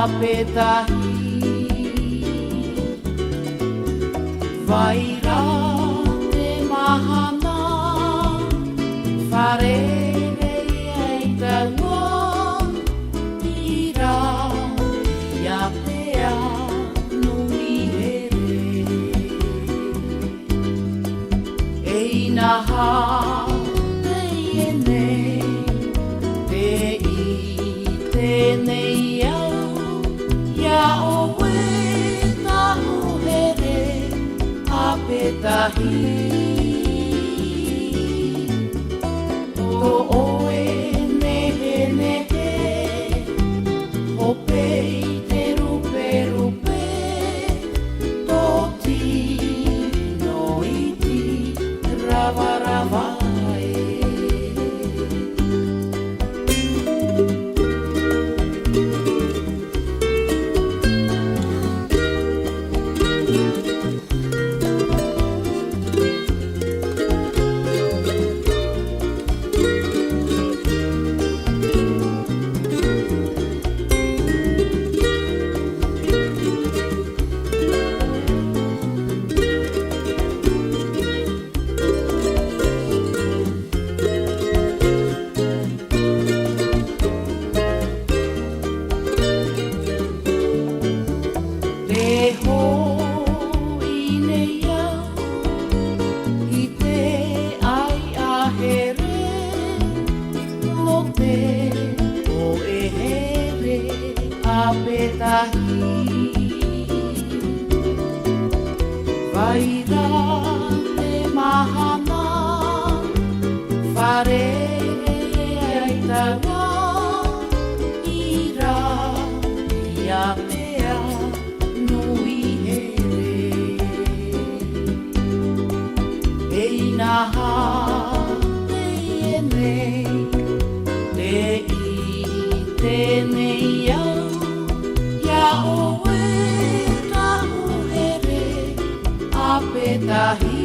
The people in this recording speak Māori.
petahi Vaira te mahana Wharere ai taua Ira ia pea nui here Eina ha nei e nei Te i tēnei au Ia oe tahu here a petahi Ko oe nehe nehe Hope i te rupe rupe Tō tino i ti rawa rawa Vaira te mahana Wharere ai taua Ira ia pea nui here Eina ha nei e nei Te i tēnei au Ia oe tahu here a petahi